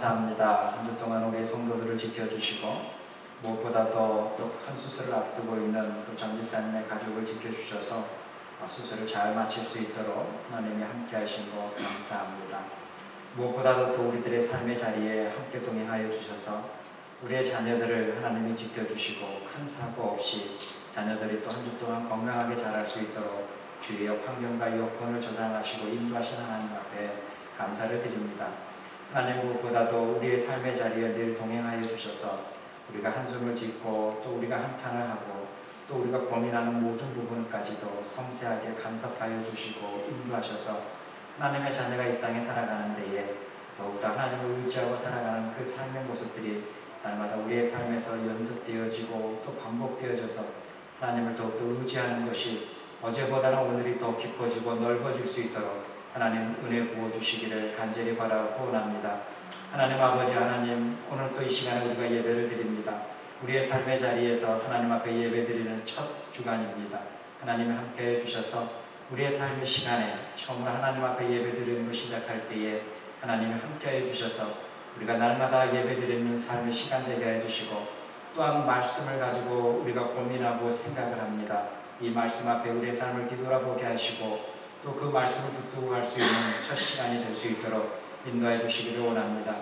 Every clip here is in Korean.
감사합니다. 한 주 동안 우리 성도들을 지켜주시고 무엇보다도 또 큰 수술을 앞두고 있는 또 전집사님의 가족을 지켜주셔서 수술을 잘 마칠 수 있도록 하나님이 함께 하신 것 감사합니다. 무엇보다도 또 우리들의 삶의 자리에 함께 동행하여 주셔서 우리의 자녀들을 하나님이 지켜주시고 큰 사고 없이 자녀들이 또 한 주 동안 건강하게 자랄 수 있도록 주위의 환경과 여건을 조장하시고 인도하신 하나님 앞에 감사를 드립니다. 하나님, 무엇보다도 우리의 삶의 자리에 늘 동행하여 주셔서 우리가 한숨을 짓고 또 우리가 한탄을 하고 또 우리가 고민하는 모든 부분까지도 섬세하게 간섭하여 주시고 인도하셔서 하나님의 자녀가 이 땅에 살아가는 데에 더욱더 하나님을 의지하고 살아가는 그 삶의 모습들이 날마다 우리의 삶에서 연습되어지고 또 반복되어져서 하나님을 더욱더 의지하는 것이 어제보다는 오늘이 더 깊어지고 넓어질 수 있도록 하나님 은혜 부어주시기를 간절히 바라고 원합니다. 하나님 아버지, 하나님, 오늘 또 이 시간에 우리가 예배를 드립니다. 우리의 삶의 자리에서 하나님 앞에 예배 드리는 첫 주간입니다. 하나님 함께 해주셔서 우리의 삶의 시간에 처음으로 하나님 앞에 예배 드리는 걸 시작할 때에 하나님이 함께 해주셔서 우리가 날마다 예배 드리는 삶의 시간 되게 해주시고 또한 말씀을 가지고 우리가 고민하고 생각을 합니다. 이 말씀 앞에 우리의 삶을 뒤돌아보게 하시고 또 그 말씀을 붙들고 갈 수 있는 첫 시간이 될 수 있도록 인도해 주시기를 원합니다.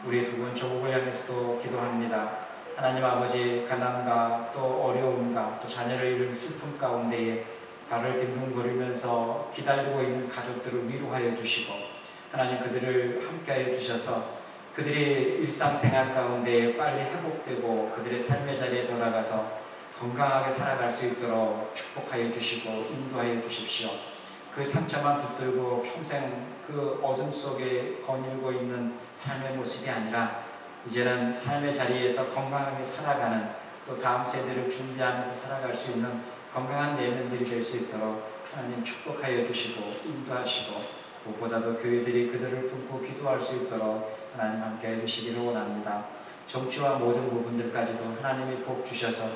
우리 두 분 조국을 향해서도 기도합니다. 하나님 아버지, 가난과 또 어려움과 또 자녀를 잃은 슬픔 가운데에 발을 뒹굴거리면서 기다리고 있는 가족들을 위로하여 주시고 하나님 그들을 함께하여 주셔서 그들이 일상생활 가운데 빨리 회복되고 그들의 삶의 자리에 돌아가서 건강하게 살아갈 수 있도록 축복하여 주시고 인도하여 주십시오. 그 상처만 붙들고 평생 그 어둠 속에 거닐고 있는 삶의 모습이 아니라 이제는 삶의 자리에서 건강하게 살아가는 또 다음 세대를 준비하면서 살아갈 수 있는 건강한 내면들이 될 수 있도록 하나님 축복하여 주시고 인도하시고 무엇보다도 교회들이 그들을 품고 기도할 수 있도록 하나님 함께 해주시기를 원합니다. 정치와 모든 부분들까지도 하나님이 복 주셔서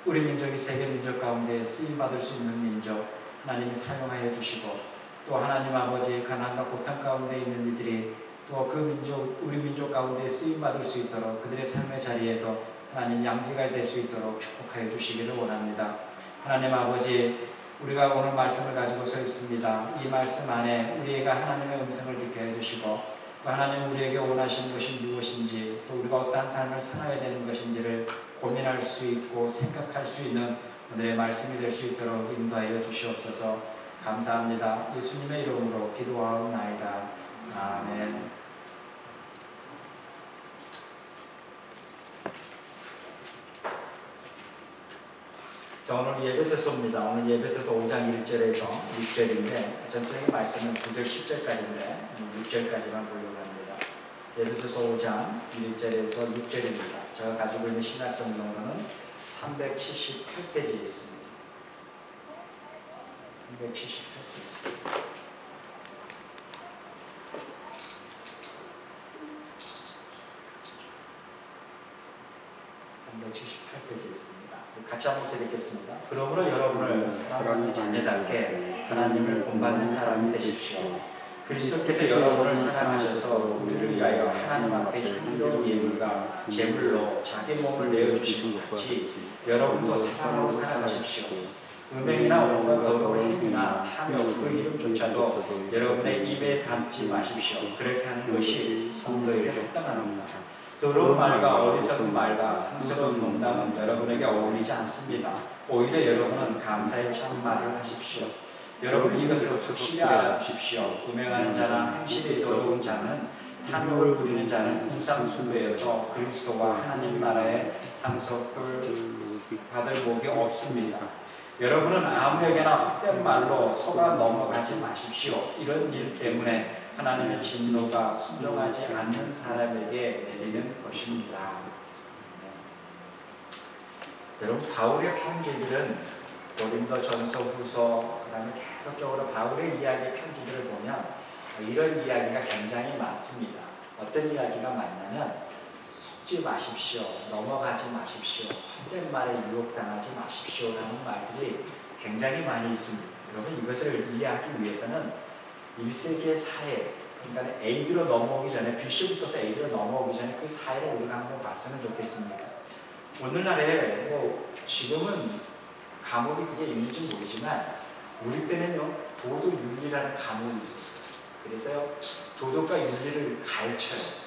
우리 민족이 세계 민족 가운데 쓰임받을 수 있는 민족 하나님이 사용하여 주시고 또 하나님 아버지 가난과 고통 가운데 있는 이들이 또 그 민족, 우리 민족 가운데 쓰임받을 수 있도록 그들의 삶의 자리에도 하나님 양지가 될 수 있도록 축복하여 주시기를 원합니다. 하나님 아버지, 우리가 오늘 말씀을 가지고 서 있습니다. 이 말씀 안에 우리가 하나님의 음성을 듣게 해주시고 또 하나님 우리에게 원하시는 것이 무엇인지 또 우리가 어떠한 삶을 살아야 되는 것인지를 고민할 수 있고 생각할 수 있는 오늘의 말씀이 될 수 있도록 인도하여 주시옵소서. 감사합니다. 예수님의 이름으로 기도하옵나이다. 아멘. 자, 오늘 예배서입니다. 오늘 예배서서 5장 1절에서 6절인데 전체적인 말씀은 9절 10절까지인데 6절까지만 보려고 합니다. 예배서서 5장 1절에서 6절입니다. 제가 가지고 있는 신약성경으로는 378페이지에 있습니다. 378페이지. 378페이지에 있습니다. 같이 한번 읽겠습니다. 그러므로 여러분을 사랑하는 자녀답게 하나님을 본받는 사람이 되십시오. 그리스도께서 여러분을 사랑하셔서 우리를 위하여 하나님 앞에 향기로운 예물과 제물로 자기 몸을 내어주신 것 같이 여러분도 사랑으로 살아가십시오. 음행이나 온갖 더러운 행위나 탐욕 그 이름조차도 여러분의 입에 담지 마십시오. 그렇게 하는 것이 성도에게 합당합니다. 더러운 말과 어리석은 말과 상스러운 농담은 여러분에게 어울리지 않습니다. 오히려 여러분은 감사의 참말을 하십시오. 여러분 이것을 확실히 알아두십시오. 음행하는 자나 행실이 더러운 자는 탐욕을 부리는 자는 우상 숭배여서 그리스도와 하나님 나라의 상속을 받을 목이 없습니다. 여러분은 아무에게나 헛된 말로 속아 넘어가지 마십시오. 이런 일 때문에 하나님의 진노가 순종하지 않는 사람에게 내리는 것입니다. 여러분, 바울의 편지들은 고린도전서, 후서, 그 다음에 계속적으로 바울의 이야기 편지들을 보면 이런 이야기가 굉장히 많습니다. 어떤 이야기가 많냐면 속지 마십시오, 넘어가지 마십시오, 헛된 말에 유혹당하지 마십시오라는 말들이 굉장히 많이 있습니다. 여러분, 이것을 이해하기 위해서는 1세기의 사회, 그러니까 AD로 넘어오기 전에, BC부터서 AD로 넘어오기 전에 그 사이를 우리가 한번 봤으면 좋겠습니다. 오늘날에 뭐 지금은 과목이 그게 있는지 모르지만 우리 때는요 도덕윤리라는 과목이 있었어요. 그래서요 도덕과 윤리를 가르쳐요.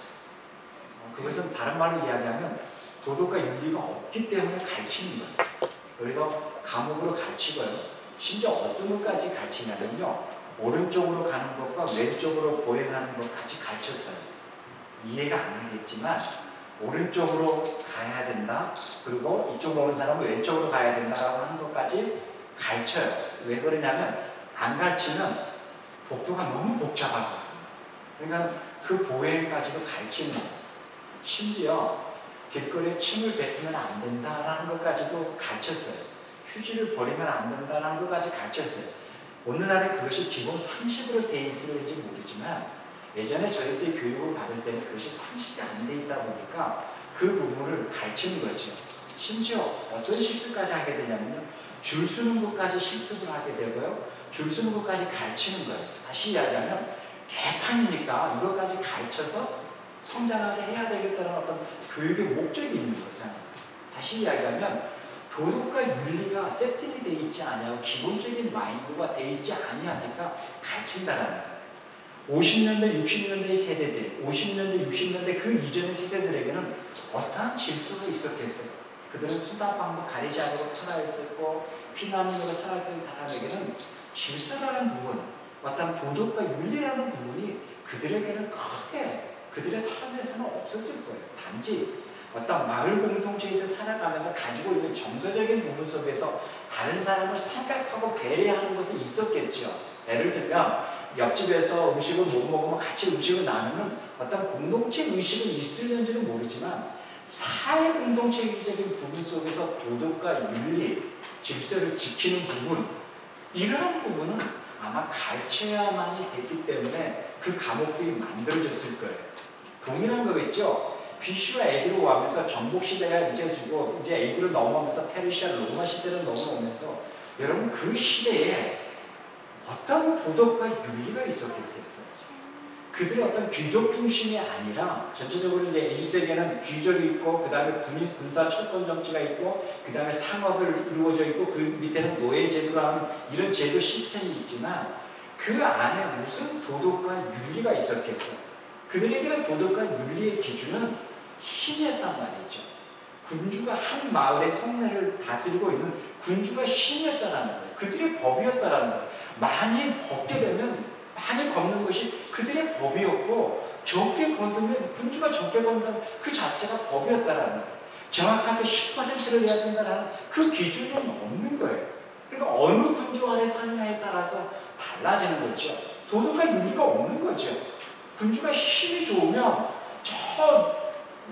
그것은 다른 말로 이야기하면 도덕과 윤리가 없기 때문에 가르치는 거예요. 그래서 과목으로 가르치고요. 심지어 어떤 것까지 가르치냐면요. 오른쪽으로 가는 것과 왼쪽으로 보행하는 것까지 가르쳤어요. 이해가 안 되겠지만 오른쪽으로 가야 된다. 그리고 이쪽으로 오는 사람은 왼쪽으로 가야 된다라고 하는 것까지 가르쳐요. 왜 그러냐면 안 가르치면 복도가 너무 복잡하거든요. 그러니까 그 보행까지도 가르치는 거예요. 심지어 길거리에 침을 뱉으면 안 된다라는 것까지도 가르쳤어요. 휴지를 버리면 안 된다라는 것까지 가르쳤어요. 오늘날에 그것이 기본 상식으로 돼 있을지 모르지만 예전에 저희 때 교육을 받을 때는 그것이 상식이 안 돼 있다 보니까 그 부분을 가르치는 거죠. 심지어 어떤 실수까지 하게 되냐면요. 줄 서는 것까지 실습을 하게 되고요. 줄 서는 것까지 가르치는 거예요. 다시 이야기하면 개판이니까 이것까지 가르쳐서 성장하게 해야 되겠다는 어떤 교육의 목적이 있는 거잖아요. 다시 이야기하면 도덕과 윤리가 세팅이 돼 있지 않냐고 기본적인 마인드가 돼 있지 않냐니까 가르친다는 거예요. 50년대, 60년대의 세대들, 50년대, 60년대 그 이전의 세대들에게는 어떠한 질서가 있었겠어요? 그들은 수단 방법 가리지 않고 살아있었고 피난민으로 살았던 사람에게는 질서라는 부분, 어떤 도덕과 윤리라는 부분이 그들에게는 크게 그들의 삶에서는 없었을 거예요. 단지 어떤 마을 공동체에서 살아가면서 가지고 있는 정서적인 부분 속에서 다른 사람을 생각하고 배려하는 것은 있었겠죠. 예를 들면 옆집에서 음식을 못 먹으면 같이 음식을 나누는 어떤 공동체 의식은 있을는지는 모르지만 사회 공동체적인 부분 속에서 도덕과 윤리, 질서를 지키는 부분 이러한 부분은 아마 가르쳐야만이 됐기 때문에 그 과목들이 만들어졌을 거예요. 동일한 거겠죠. BC와 AD로 오면서 정복시대가 이제 지고 이제 AD로 넘어오면서 페르시아 로마 시대로 넘어오면서 여러분 그 시대에 어떤 도덕과 윤리가 있었겠어요? 그들의 어떤 귀족 중심이 아니라 전체적으로 이제 1세기에는 귀족이 있고 그 다음에 군인, 군사, 철권 정치가 있고 그 다음에 상업을 이루어져 있고 그 밑에는 노예 제도라는 이런 제도 시스템이 있지만 그 안에 무슨 도덕과 윤리가 있었겠어요? 그들에게는 도덕과 윤리의 기준은 신이었단 말이죠. 군주가 한 마을의 성내를 다스리고 있는 군주가 신이었다라는 거예요. 그들의 법이었다라는 거예요. 많이 걷게 되면 많이 걷는 것이 그들의 법이었고 적게 걷으면 군주가 적게 걷는다는 그 자체가 법이었다라는 거예요. 정확하게 10%를 내야 된다는 그 기준은 없는 거예요. 그러니까 어느 군주 아래 사느냐에 따라서 달라지는 거죠. 도덕과 윤리가 없는 거죠. 군주가 힘이 좋으면 저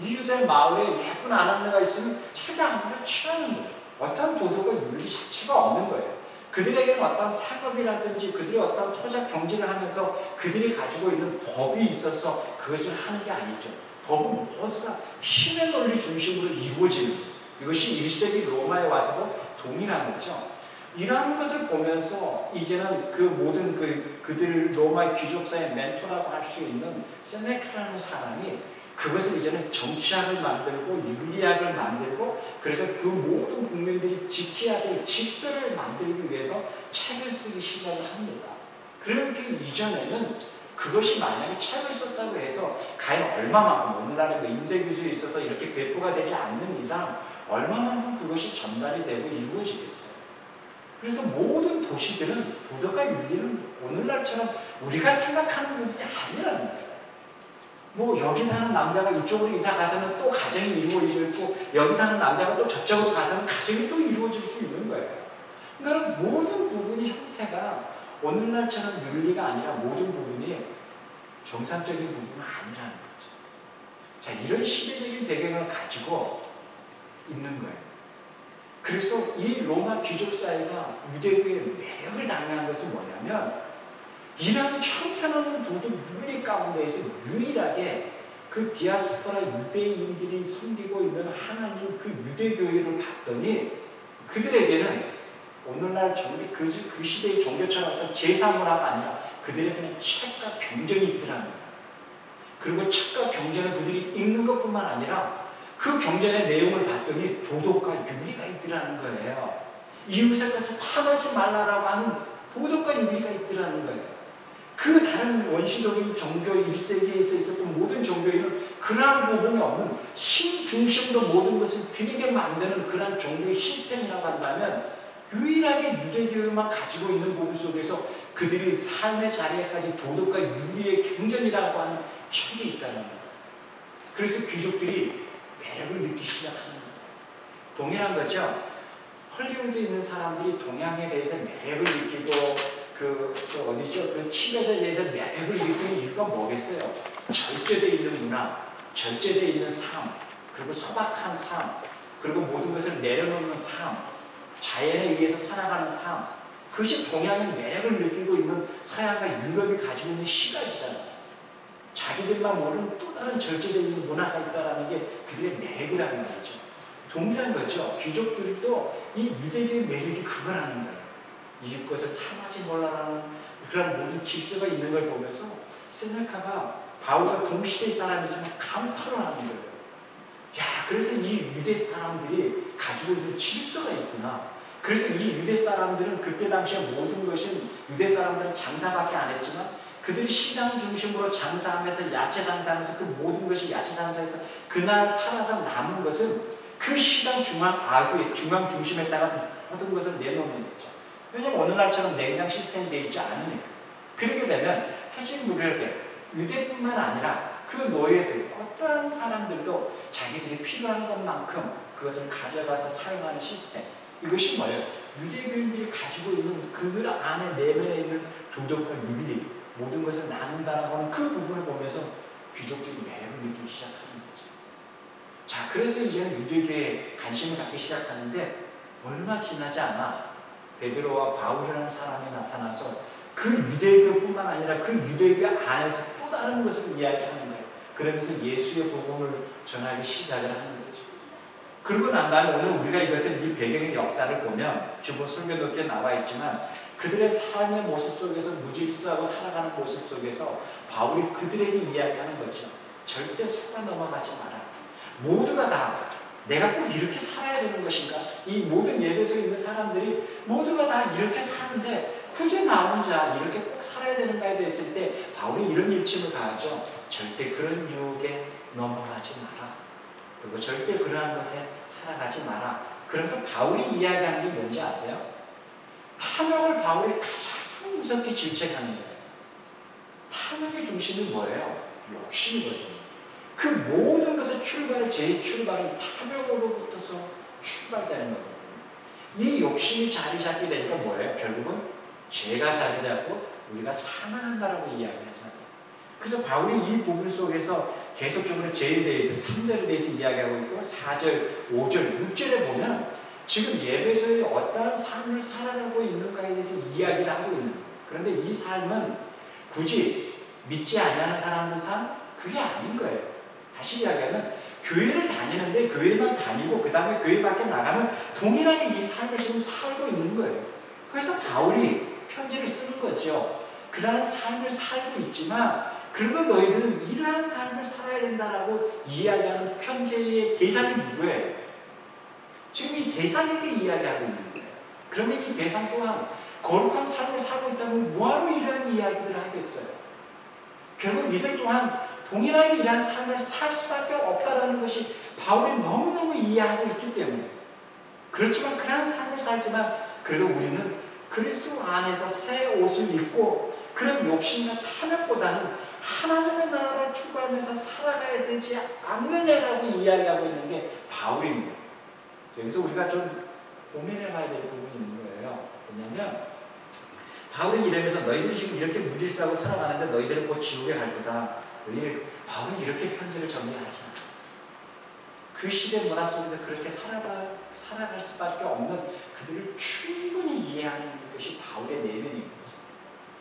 이웃의 마을에 예쁜 아낙네가 있으면 자기 아낙네를 취하는 거예요. 어떤 도덕과 윤리 자체가 없는 거예요. 그들에게는 어떤 상업이라든지 그들이 어떤 토작 경쟁을 하면서 그들이 가지고 있는 법이 있어서 그것을 하는 게 아니죠. 법은 모두가 힘의 논리 중심으로 이루어지는 거예요. 이것이 1세기 로마에 와서도 동일한 거죠. 이러한 것을 보면서 이제는 그 모든 그들 로마의 귀족사의 멘토라고 할 수 있는 세네카라는 사람이 그것을 이제는 정치학을 만들고 윤리학을 만들고 그래서 그 모든 국민들이 지켜야 될 질서를 만들기 위해서 책을 쓰기 시작을 합니다. 그렇기 이전에는 그것이 만약에 책을 썼다고 해서 과연 얼마만큼 오늘날의 그 인쇄기술에 있어서 이렇게 배포가 되지 않는 이상 얼마만큼 그것이 전달이 되고 이루어지겠어요. 그래서 모든 도시들은 도덕과 윤리는 오늘날처럼 우리가 생각하는 부분이 아니라는 거예요. 뭐 여기 사는 남자가 이쪽으로 이사 가서는 또 가정이 이루어질 있고 여기 사는 남자가 또 저쪽으로 가서는 가정이 또 이루어질 수 있는 거예요. 그러니까 모든 부분이 형태가 오늘날처럼 윤리가 아니라 모든 부분이 정상적인 부분은 아니라는 거죠. 자, 이런 시대적인 배경을 가지고 있는 거예요. 그래서 이 로마 귀족 사회가 유대교의 매력을 당면한 것은 뭐냐면 이런 형편없는 도덕 윤리 가운데에서 유일하게 그 디아스포라 유대인들이 섬기고 있는 하나님 그 유대교회를 봤더니 그들에게는 오늘날 그 시대의 종교처럼 어떤 제사 문화가 아니라 그들의 그냥 책과 경전이 있더라는 거예요. 그리고 책과 경전을 그들이 읽는 것뿐만 아니라 그 경전의 내용을 봤더니 도덕과 윤리가 있더라는 거예요. 이웃의 것을 탐하지 말라라고 하는 도덕과 윤리가 있더라는 거예요. 그 다른 원시적인 종교 1세기에 있었던 모든 종교에는 그러한 부분이 없는 신 중심으로 모든 것을 드리게 만드는 그러한 종교의 시스템이라고 한다면 유일하게 유대교만 가지고 있는 부분 속에서 그들이 삶의 자리에까지 도덕과 윤리의 경전이라고 하는 책이 있다는 거예요. 그래서 귀족들이 매력을 느끼기 시작하는 거예요. 동일한 거죠. 헐리우드에 있는 사람들이 동양에 대해서 매력을 느끼고 그 팁에 대해서 매력을 느끼는 이유가 뭐겠어요? 절제되어 있는 문화, 절제되어 있는 삶, 그리고 소박한 삶, 그리고 모든 것을 내려놓는 삶, 자연에 의해서 살아가는 삶, 그것이 동양의 매력을 느끼고 있는 서양과 유럽이 가지고 있는 시각이잖아요. 자기들만 모르는 또 다른 절제되어 있는 문화가 있다는 게 그들의 매력이라는 거죠. 동일한 거죠. 귀족들도 이 유대교의 매력이 그거라는 거예요. 이웃 것을 탐하지 말라라는 그런 모든 질서가 있는 걸 보면서 세네카가 바울과 동시대 사람이지만 감탄을 하는 거예요. 야, 그래서 이 유대 사람들이 가지고 있는 질서가 있구나. 그래서 이 유대 사람들은 그때 당시에 모든 것은 유대 사람들은 장사밖에 안 했지만 그들이 시장 중심으로 장사하면서 야채 장사하면서 그 모든 것이 야채 장사에서 그날 팔아서 남은 것은 그 시장 중앙 중심에다가 모든 것을 내놓는 거죠. 왜냐하면 오늘날처럼 냉장 시스템이 되어 있지 않으니까. 그렇게 되면 해직무료하게 유대뿐만 아니라 그 노예들, 어떠한 사람들도 자기들이 필요한 것만큼 그것을 가져가서 사용하는 시스템. 이것이 뭐예요? 유대교인들이 가지고 있는 그들 안에 내면에 있는 도덕과 윤리, 모든 것을 나눈다라고 하는 그 부분을 보면서 귀족들이 매력을 느끼기 시작하는 거죠. 자, 그래서 이제는 유대교에 관심을 갖기 시작하는데 얼마 지나지 않아 베드로와 바울이라는 사람이 나타나서 그 유대교뿐만 아니라 그 유대교 안에서 또 다른 것을 이야기하는 거예요. 그러면서 예수의 복음을 전하기 시작을 하는 거죠. 그러고 난 다음에 오늘 우리가 읽었던 이 배경의 역사를 보면 지금 설교도에 나와 있지만 그들의 삶의 모습 속에서 무질서하고 살아가는 모습 속에서 바울이 그들에게 이야기하는 거죠. 절대 속아 넘어가지 마라. 모두가 다 내가 꼭 이렇게 살아야 되는 것인가? 이 모든 예배소에 있는 사람들이 모두가 다 이렇게 사는데 굳이 나 혼자 이렇게 꼭 살아야 되는가에 대했을 때 바울이 이런 일침을 가하죠. 절대 그런 유혹에 넘어가지 마라. 그리고 절대 그러한 것에 살아가지 마라. 그러면서 바울이 이야기하는 게 뭔지 아세요? 탐욕을 바울이 가장 무섭게 질책하는 거예요. 탐욕의 중심이 뭐예요? 욕심이거든요. 그 모든 것의 출발의 제 출발은 탐욕으로부터서 출발되는 거거든요. 이 욕심이 자리 잡게 되니까 뭐예요? 결국은 죄가 자리 잡고 우리가 사망한다라고 이야기하잖아요. 그래서 바울이 이 부분 속에서 계속적으로 죄에 대해서 3절에 대해서 이야기하고 있고 4절, 5절, 6절에 보면 지금 예배소에 어떠한 삶을 살아가고 있는가에 대해서 이야기를 하고 있는 거예요. 그런데 이 삶은 굳이 믿지 않는 사람의 삶? 그게 아닌 거예요. 다시 이야기하면 교회를 다니는데 교회만 다니고 그 다음에 교회 밖에 나가면 동일하게 이 삶을 지금 살고 있는 거예요. 그래서 바울이 편지를 쓰는 거죠. 그러한 삶을 살고 있지만 그리고 너희들은 이러한 삶을 살아야 된다라고 이야기하는 편지의 대상이 누구예요? 지금 이 대상에게 이야기하고 있는 거예요. 그러면 이 대상 또한 거룩한 삶을 살고 있다면 뭐하러 이러한 이야기들을 하겠어요? 결국 이들 또한 동일하게 이러한 삶을 살 수밖에 없다는 것이 바울이 너무너무 이해하고 있기 때문에 그렇지만 그러한 삶을 살지만 그래도 우리는 그리스도 안에서 새 옷을 입고 그런 욕심과 탐욕보다는 하나님의 나라를 추구하면서 살아가야 되지 않느냐라고 이야기하고 있는 게 바울입니다. 여기서 우리가 좀 고민해봐야 될 부분이 있는 거예요. 왜냐하면 바울이 이러면서 너희들이 지금 이렇게 무질서하고 살아가는데 너희들은 곧 지옥에 갈 거다. 바울은 이렇게 편지를 정리하지 않아요. 그 시대 문화 속에서 그렇게 살아갈 수밖에 없는 그들을 충분히 이해하는 것이 바울의 내면인 거죠.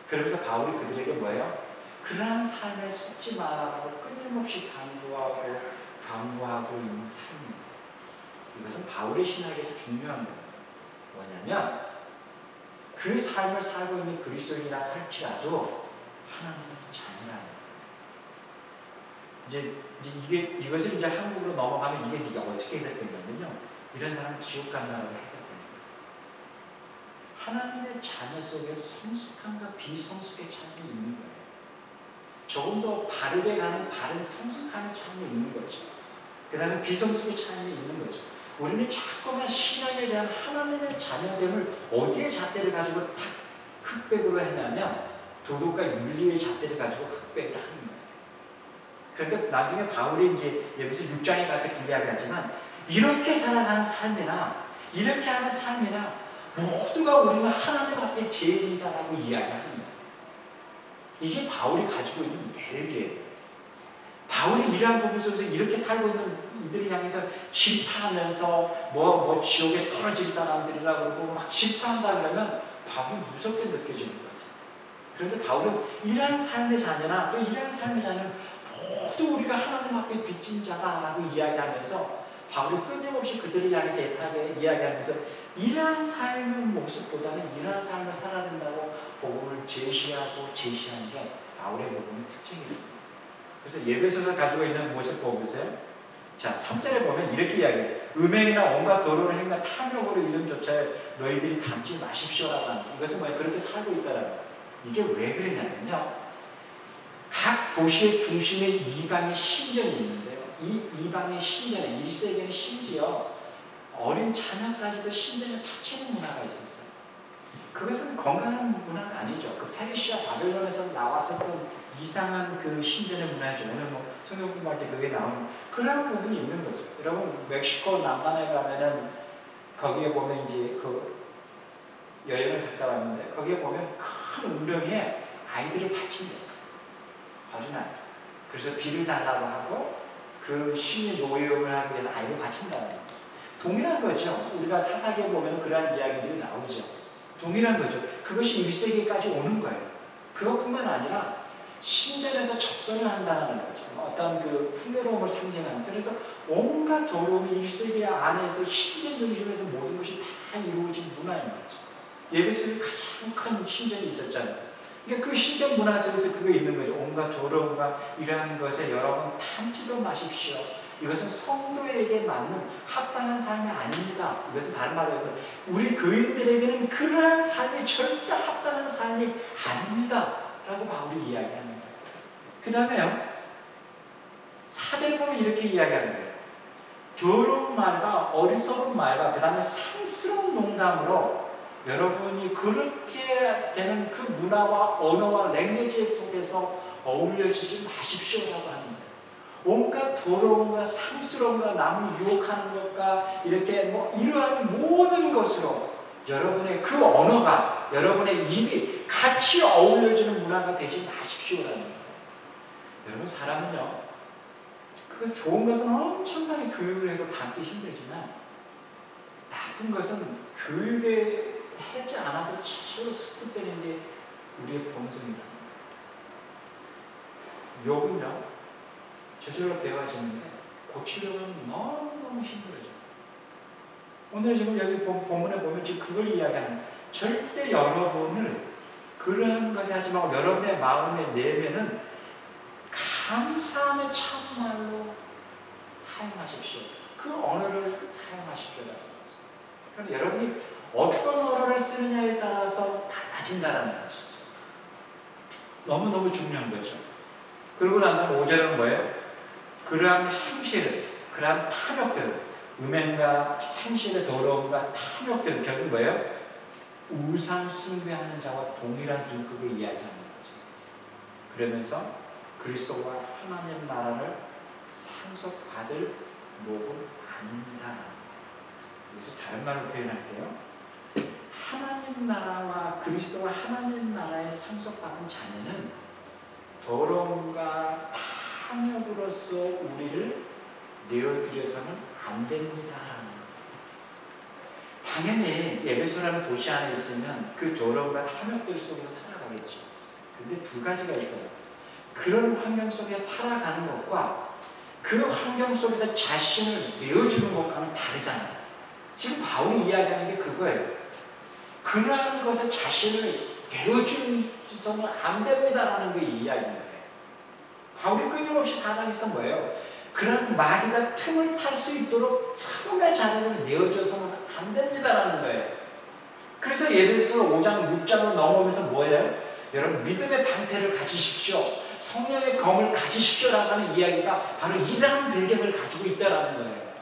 그러면서 바울이 그들에게 뭐예요? 그러한 삶에 속지 말라고 끊임없이 강구하고 있는 삶입니다. 이것은 바울의 신학에서 중요한 거예요. 뭐냐면 그 삶을 살고 있는 그리스도인이라 할지라도 하나님의 자녀라는 이제 이것을 이제 한국으로 넘어가면 이게 어떻게 해석되냐면요. 이런 사람은 지옥 간다고 해석됩니다. 하나님의 자녀 속에 성숙함과 비성숙의 차이가 있는 거예요. 조금 더 바르게 가는 바른 성숙함의 차이가 있는 거죠. 그 다음에 비성숙의 차이가 있는 거죠. 우리는 자꾸만 신앙에 대한 하나님의 자녀됨을 어디에 잣대를 가지고 탁 흑백으로 했냐면 도덕과 윤리의 잣대를 가지고 흑백을 하는 거예요. 그러니까 나중에 바울이 이제 에베소 6장에 가서 이야기하지만 이렇게 살아가는 삶이나 이렇게 하는 삶이나 모두가 우리는 하나님 앞에 죄인이다라고 이야기하는 거예요. 이게 바울이 가지고 있는 매력이에요. 바울이 이러한 부분 속에서 이렇게 살고 있는 이들을 향해서 질타하면서 뭐 지옥에 떨어질 사람들이라고 그러고 막 질타한다 그러면 바울이 무섭게 느껴지는 거죠. 그런데 바울은 이러한 삶의 자녀나 또 이러한 삶의 자녀는 모두 우리가 하나님 앞에 빚진 자다라고 이야기하면서 바울이 끊임없이 그들을 향해서 애타게 이야기하면서 이러한 삶의 모습보다는 이러한 삶을 살아야 된다고 복음을 제시하는 게 바울의 복음의 특징입니다. 그래서 예배소서 가지고 있는 모습 보세요. 자, 3절에 보면 이렇게 이야기해요. 음행이나 온갖 더러운 행위나 탐욕으로 이름조차 너희들이 담지 마십시오라고 합니다. 이것은 뭐예요? 그렇게 살고 있다라는 거예요. 이게 왜 그러냐면요. 각 도시의 중심에 이방의 신전이 있는데요. 이 이방의 신전에 1세기에는 심지어 어린 자녀까지도 신전에 바치는 문화가 있었어요. 그것은 건강한 문화는 아니죠. 그 페르시아 바벨론에서 나왔었던 이상한 그 신전의 문화죠. 오늘 뭐 성경 공부할 때 그게 나오는 그런 부분이 있는 거죠. 여러분 멕시코 남반에 가면은 거기에 보면 이제 그 여행을 갔다 왔는데 거기에 보면 큰 웅덩이에 아이들을 바친대요. 어린아이. 그래서 비를 달라고 하고 그 심리 노예용을 하기 위해서 아이를 바친다는 거죠. 동일한 거죠. 우리가 사사기에 보면 그러한 이야기들이 나오죠. 동일한 거죠. 그것이 1세기까지 오는 거예요. 그것뿐만 아니라 신전에서 접선을 한다는 거죠. 어떤 그 풍요로움을 상징하면서 그래서 온갖 더러움이 1세기 안에서 신전 중심에서 모든 것이 다 이루어진 문화인 거죠. 예배소에 가장 큰 신전이 있었잖아요. 그러니까 그 신전 문화 속에서 그게 있는 거죠. 온갖 더러움과 이러한 것에 여러분 탐지도 마십시오. 이것은 성도에게 맞는 합당한 삶이 아닙니다. 이것은 다른 말로 우리 교인들에게는 그러한 삶이 절대 합당한 삶이 아닙니다. 라고 바울이 이야기하는 거예요. 그 다음에요. 4절에 보면 이렇게 이야기하는 거예요. 더러운 말과 어리석은 말과 그 다음에 상스러운 농담으로 여러분이 그렇게 되는 그 문화와 언어와 랭귀지 속에서 어울려지지 마십시오라고 하는 거예요. 온갖 더러움과 상스러움과 남을 유혹하는 것과 이렇게 뭐 이러한 모든 것으로 여러분의 그 언어가 여러분의 입이 같이 어울려지는 문화가 되지 마십시오라는 거예요. 여러분 사람은요 그 좋은 것은 엄청나게 교육을 해도 담기 힘들지만 나쁜 것은 교육에 하지 않아도 저절로 습득되는 게 우리의 본성입니다. 욕은요 저절로 배워지는데 고치려면 너무너무 힘들어요. 오늘 지금 여기 본문에 보면 지금 그걸 이야기하는 거예요. 절대 여러분을 그러한 것에 하지 말고 여러분의 마음의 내면은 감사함의 참말로 사용하십시오. 그 언어를 사용하십시오. 그러니까 여러분이 어떤 언어를 쓰느냐에 따라서 달라진다는 것이죠. 너무너무 중요한 거죠. 그러고 난 다음에 5절은 뭐예요? 그러한 행실을, 그러한 탐욕들을, 음행과 행실의 더러움과 탐욕들을 결국 뭐예요? 우상 숭배하는 자와 동일한 등급을 이야기하는 거죠. 그러면서 그리스도와 하나님 나라를 상속받을 목은 아닙니다. 그래서 다른 말로 표현할게요. 하나님 나라와 그리스도와 하나님 나라의 상속받은 자녀는 더러움과 탐욕으로서 우리를 내어드려서는 안 됩니다. 당연히 에베소라는 도시 안에 있으면 그 더러움과 탐욕들 속에서 살아가겠죠. 근데 두 가지가 있어요. 그런 환경 속에 살아가는 것과 그 환경 속에서 자신을 내어주는 것과는 다르잖아요. 지금 바울이 이야기하는 게 그거예요. 그러한 것에 자신을 내어주서는 안 됩니다라는 게 이야기인 거예요. 바울이 끊임없이 사장에서 뭐예요? 그런 마귀가 틈을 탈 수 있도록 틈의 자리를 내어줘서는 안 됩니다라는 거예요. 그래서 예배서 5장, 6장을 넘어오면서 뭐예요? 여러분 믿음의 방패를 가지십시오. 성령의 검을 가지십시오라고 하는 이야기가 바로 이러한 배경을 가지고 있다는 거예요.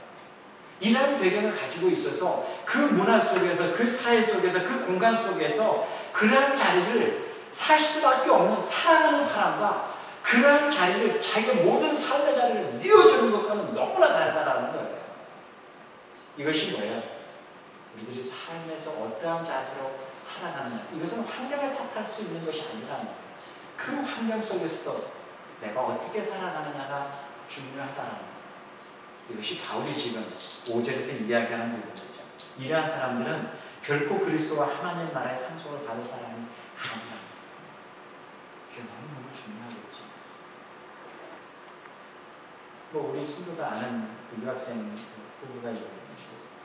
이러한 배경을 가지고 있어서 그 문화 속에서, 그 사회 속에서, 그 공간 속에서 그러한 자리를 살 수밖에 없는 사랑하는 사람과 그러한 자리를 자기의 모든 삶의 자리를 내어주는 것과는 너무나 다르다는 거예요. 이것이 뭐예요? 우리들이 삶에서 어떠한 자세로 살아가느냐. 이것은 환경을 탓할 수 있는 것이 아니라는 거예요. 그 환경 속에서도 내가 어떻게 살아가느냐가 중요하다는 거예요. 이것이 바울이 지금 5절에서 이야기하는 부분이죠. 이러한 사람들은 결코 그리스도와 하나님 나라의 상속을 받을 사람이 아니라. 이게 너무너무 중요하겠죠. 뭐 우리 친구도 아는 유학생 부부가 있고,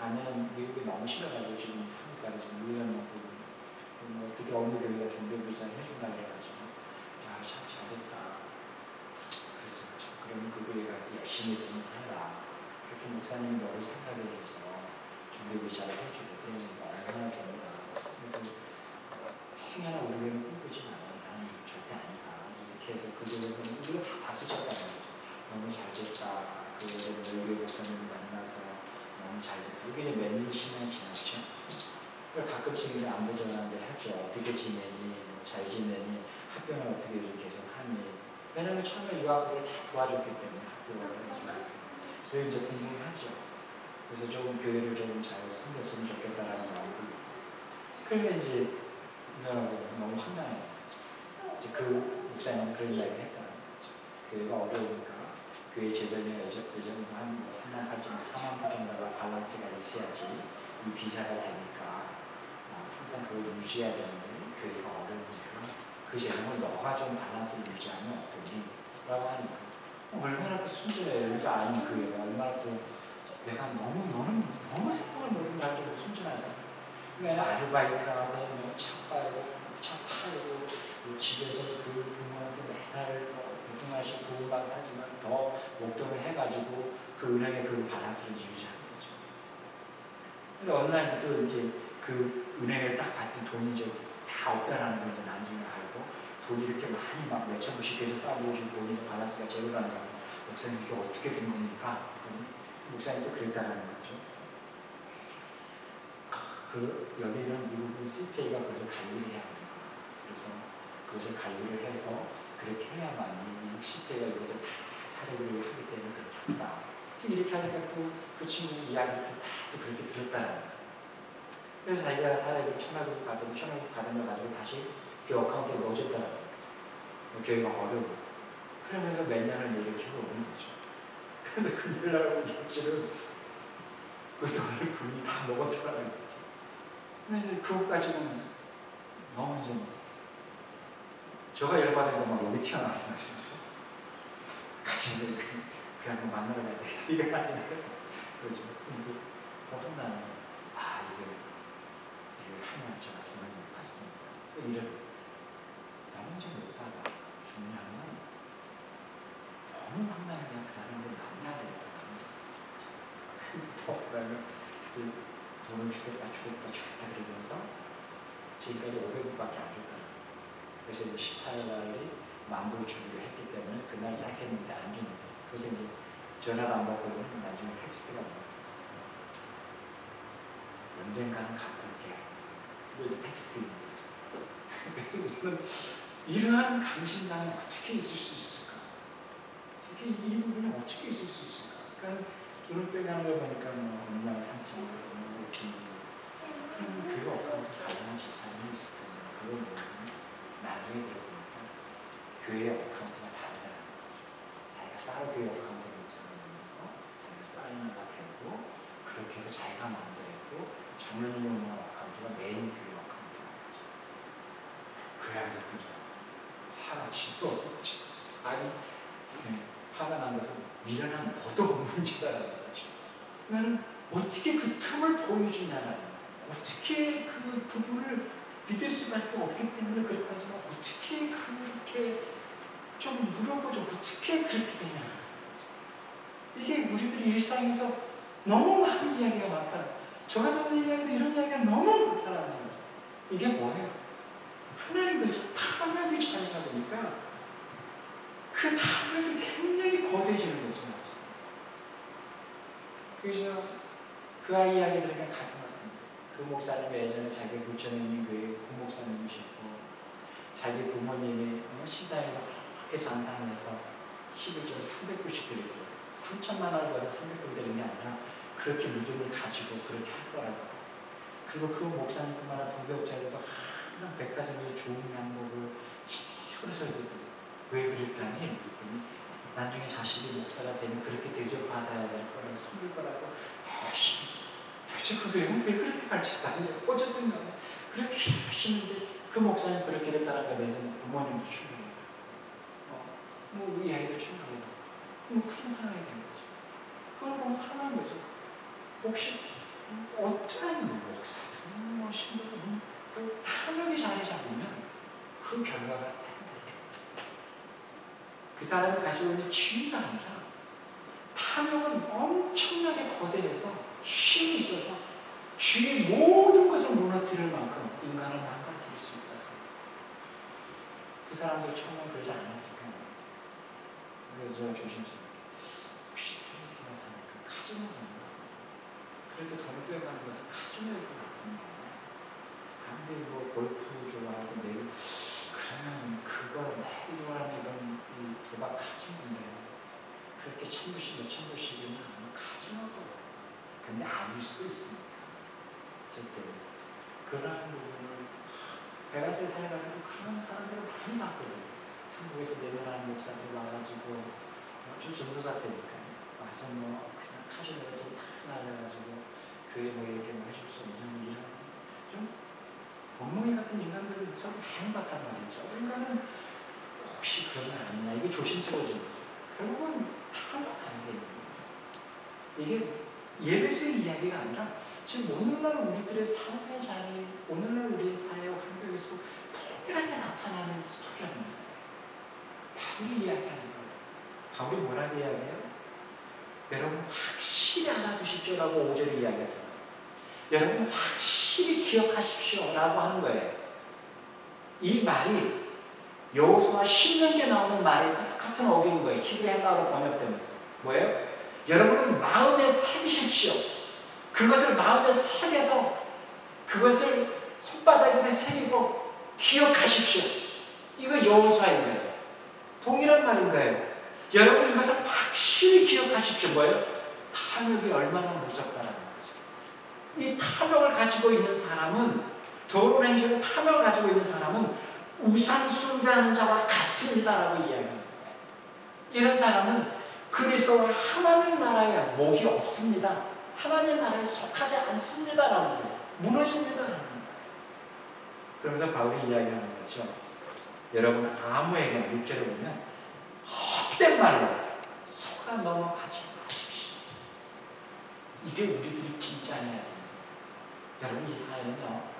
아내는 미국에 너무 싫어가지고 지금 한국 가서 지금 1년 넘고 어떻게 어느 교회가 종교비자를 해준다고 해가지고 참 잘됐다. 그래서 그러면 그 교회 가서 열심히 봉사해라. 그렇게 목사님이 너를 생각해줘서 종교비자를 해주고 그러면 얼마나 좋은가. 그래서 행여나 우리 교회는 꿈꾸지 않아. 나는 절대 아니다. 이렇게 해서 그 교회는 우리가 다 박수쳤다는 거죠. 너무 잘됐다. 그 교회 목사님을 만나서 너무 잘됐다. 이게 몇 년, 10년 지났죠. 가끔씩 이제 안부 전화를 하죠. 어떻게 지내니? 잘 지내니? 학교는 어떻게 요즘 계속 하니? 왜냐면 처음에 유학을 다 도와줬기 때문에 학교를 해주고. 그래서 이제 궁금하죠. 그래서 조금 교회를 조금 잘 섬겼으면 좋겠다라는 마음도 있고. 그러면 이제 너무 황당해요. 이제 그 목사님은 그런 이야기를 했다는 거죠. 교회가 어려우니까 교회 재정이 예전에 한 3만 8천, 4만 9천 달러 밸런스가 있어야지 이 비자가 되니까 항상 그걸 유지해야 되는데 교회가 어려우니까 그 재정을 너가 좀 밸런스를 유지하면 어떠니? 라고 하니까 얼마나 또 순진해요. 우리가 아는 교회가 얼마나 또 내가 너무 세상을 모르는 가지고 순진하다. 그러니까 아르바이트하고 차 빨고 차 팔고 집에서 그 부모한테 매달 고통하시고 도움받 살지만 더 목돈을 해가지고 그 은행의 그 밸런스를 유지하는 거죠. 근데 어느 날 또 이제 그 은행을 딱 받은 돈이 이제 다 없다라는 걸 나중에 알고 돈이 이렇게 많이 막 몇천 불씩 계속 빠져오신 돈이 밸런스가 제로 가는 거예요. 목사님 이게 어떻게 된 겁니까? 목사님도 그랬다라는 거죠. 여기는 미국은 CPA가 그것을 관리를 해야 합니다. 그래서 그것을 관리를 해서 그렇게 해야만 미국 CPA가 이것을 다 사례를 하기 때문에 그렇게 한다. 또 이렇게 하니까 또 그 친구 이야기를 다 또 그렇게 들었다라는 거예요. 그래서 자기가 사례를 1,000억을 받은 걸 가지고 다시 그 어카운트에 넣어줬다라는 거예요. 교회가 어려워. 그러면서 몇 년을 이렇게 해오는 거죠. 그래서 금요일날 일주일은 그 돈을 그분이 다 먹었더라는 거죠. 근데 이제 그것까지는 너무 이제 저가 열받은 거 막 여기 튀어나오는 거죠. 같이 이제 그 한번 만나러 가야 돼. 이건 아닌데. 그렇죠. 근데 혼나는 이걸 하면 제가 기분이 같습니다. 이런 나는 좀 못 받아. 중요한 건 너무 황당하게 그 사람들 만나야 되거든요. 그러면 돈을 주겠다 그러면서 지금까지 500불밖에 안 줬다는 거예요. 그래서 이제 18일날이 10,000불 주기로 했기 때문에 그날 딱 했는데 안 주는 거예요. 그래서 이제 전화를 안 받고 나중에 텍스트가 와요. 언젠가는 갚을게. 그리고 이제 텍스트 있는 거죠. 그래서 저는 이러한 강심장은 어떻게 있을 수 있을까? 특히 이 부분이 어떻게 있을 수 있을까? 그러니까 돈을 빼가는 걸 보니까 얼마나 3,000불, 5,000불. 그러면 교회 어카운트 가능한 집사님이 있을 텐데 그걸 모르면 나중에 들어보니까 교회 어카운트가 다르다는 거죠. 자기가 따로 교회 어카운트를 목사님이고 자기가 사인하가 되고 그렇게 해서 자기가 만들고 장로님 어카운트가 메인 교회 어카운트라는 거죠. 그래야지 그죠. 화가 지도 없죠. 아니 화가 난 것은 미련한 너도 문제다라는 거죠. 나는 어떻게 그 틈을 보여주냐라는 거예요. 어떻게 그 부분을 믿을 수밖에 없기 때문에 그렇다지만 어떻게 그렇게 좀 물어보죠. 어떻게 그렇게 되냐. 이게 우리들이 일상에서 너무 많은 이야기가 많다. 저가 듣는 이야기도 이런 이야기가 너무 많다라는 거죠. 이게 뭐예요? 하나님 거죠. 탐욕이 잘 잡으니까 그 탐욕이 굉장히 거대해지는 거죠. 그래서 그 아이 이야기 들으면 가슴 아픕니다. 그 목사님이 예전에 자기 부천에 있는 교회 부목사님이셨고 자기 부모님이 시장에서 그렇게 장사를 해서 11조를 300불씩 드렸죠. 3천만 원을 벌어서 300불 드린 게 아니라 그렇게 믿음을 가지고 그렇게 할 거라고. 그리고 그 목사님뿐만 아니라 부교육자들도 항상 백화점에서 좋은 양복을 찍어서 입고 왜 그랬다니? 그랬더니 나중에 자식이 목사가 되면 그렇게 대접받아야 될 거라고 섬길 거라고 열심히. 도대체 그 교육은 왜 그렇게 가르쳐가요? 어쨌든 간에 그렇게 열심히 했는데 그 목사님 그렇게 됐다는 것에 대해서는 부모님도 충분해요. 우리 아이도 충분해요. 그런 상황이 된 거죠. 그걸 보면 상황인 거죠. 혹시 어쩌면 목사든 신부든 그 탐욕이 자리 잡으면 그 결과가 그 사람이 가지고 있는 지위가 아니라 탐욕은 엄청나게 거대해서 힘이 있어서 주의 모든 것을 무너뜨릴 만큼 인간을 망가뜨릴 수 있다. 그 사람도 처음에 그러지 않았을까. 그래서 조심스럽게 혹시 탐욕이나 사니까 카지노가 그렇게 돈을 빼가는 것은 카지노일 것 같은데 아무리 뭐 골프 좋아하고 내일 그러면 그거 내일 좋아하는 이건 도박 카지노인데 그렇게 1000불씩 몇천 불씩이면 카지노고 근데 아닐 수도 있습니다. 어쨌든 그런 부분을 베가스에 살아가면서 그런 사람들을 많이 봤거든요. 한국에서 내면하는 목사들 와가지고 저 전도사 때니까 와서 뭐 그냥 카지노를 다 나가가지고 교회 뭐 이렇게 뭐 해줄 수 없는 이런 좀 멍멍이 같은 인간들을 목사를 많이 봤단 말이죠. 그러니까는 혹시 그런 건 아니냐 이게 조심스러워지는 거죠. 결국은 탐욕 아니에요. 이게 예배소의 이야기가 아니라 지금 오늘날 우리들의 삶의 자리, 오늘날 우리의 사회와 환경에서 동일하게 나타나는 스토리랍니다. 바울이 이야기하는 거예요. 바울이 뭐라고 이야기해요? 여러분 확실히 알아두십시오라고 5절에 이야기하잖아요. 여러분 확실히 기억하십시오라고 하는 거예요. 이 말이 여호수아 10년에 나오는 말에 똑같은 어휘인 거예요. 히브리 헬라어로 번역되면서 뭐예요? 여러분은 마음에 새기십시오. 그것을 마음에 새겨서 그것을 손바닥에 새기고 기억하십시오. 이거 여호수아인 거예요. 동일한 말인 거예요. 여러분 이것을 확실히 기억하십시오. 뭐예요? 탐욕이 얼마나 무섭다라는 거죠. 이 탐욕을 가지고 있는 사람은 더러운 행실에 탐욕을 가지고 있는 사람은 우상 숭배하는 자와 같습니다라고 이야기합니다. 이런 사람은 그리스도와 하나님 나라에 목이 없습니다. 하나님 나라에 속하지 않습니다라는 거예요. 무너집니다라는 거예요. 그러면서 바울이 이야기하는 거죠. 여러분 아무에게나 6절에 보면 헛된 말로 속아 넘어가지 마십시오. 이게 우리들이 진짜 해야 됩니다. 여러분 이 사회는요.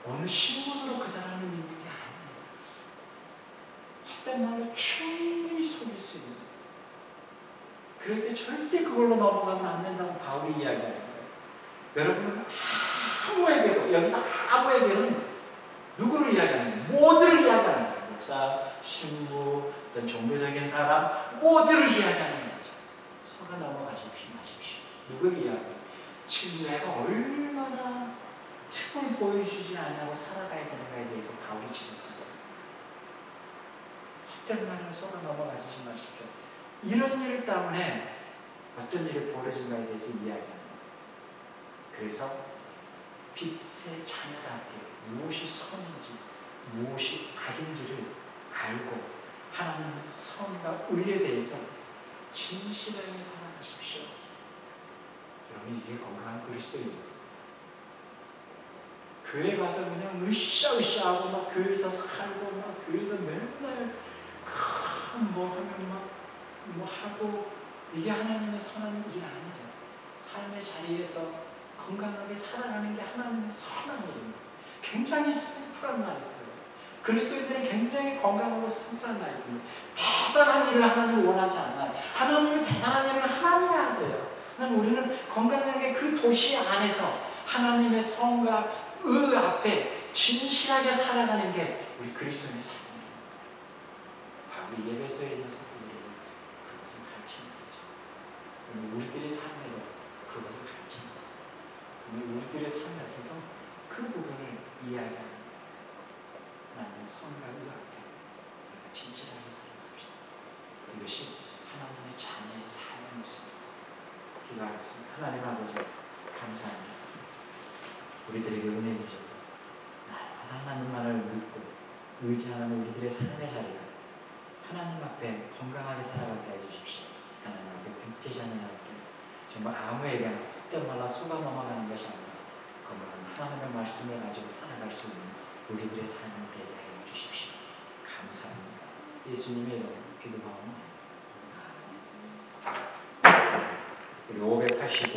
어느 신문으로 그 사람을 믿는 게 아니에요. 헛된 말로 충분히 속일 수 있는 거예요. 그렇게 절대 그걸로 넘어가면 안 된다고 바울이 이야기하는 거예요. 여러분은 아무에게도 여기서 아무에게는 누구를 이야기하는 거예요? 모두를 이야기하는 거예요. 목사, 신부, 어떤 종교적인 사람 모두를 이야기하는 거죠. 속아 넘어가지 마십시오. 누구를 이야기해요? 지금 내가 얼마나 틈을 보여주지 않냐고 살아가야 되는가에 대해서 바울이 지적합니다. 헛된 말은 속아 넘어가지 마십시오. 이런 일 때문에 어떤 일이 벌어진가에 대해서 이야기합니다. 그래서 빛의 자녀답게 무엇이 선인지 무엇이 악인지를 알고 하나님의 선과 의에 대해서 진실하게 살아가십시오. 여러분 이게 건강한 그리스도입니다. 교회 가서 그냥 으쌰으쌰하고 막 교회에서 살고 막 교회에서 맨날 뭐 하면 막 뭐 하고 이게 하나님의 선한 일 아니에요. 삶의 자리에서 건강하게 살아가는 게 하나님의 선한 일입니다. 굉장히 심플한 라이프예요. 그리스도인들은 굉장히 건강하고 심플한 라이프입니다. 대단한 일을 하나님은 원하지 않아요. 하나님은 대단한 일을 하나님이 하세요. 우리는 건강하게 그 도시 안에서 하나님의 성과 의 앞에 진실하게 살아가는 게 우리 그리스도인의 삶입니다. 바로 예배소에 있는 성도들이 그것을 가르치는 거죠. 우리들의 삶에도 그것을 가르치는 거죠. 우리들의 삶에서도 그 부분을 이야기하는 하나님의 성과 의 앞에 우리가 진실하게 살아갑시다. 이것이 하나님의 자녀의 삶의 모습입니다. 기도하겠습니다. 하나님 아버지 감사합니다. 우리들에게 은혜 주셔서 날마다 하나님만을 믿고 의지하는 우리들의 삶의 자리가 하나님 앞에 건강하게 살아가게 해주십시오. 하나님 앞에 빛의 자녀답게 정말 아무에게나 헛된 말로 속아 넘어가는 것이 아니라 건강한 하나님의 말씀을 가지고 살아갈 수 있는 우리들의 삶이 되게 해 주십시오. 감사합니다. 예수님의 이름으로 기도하옵나이다. 우리 585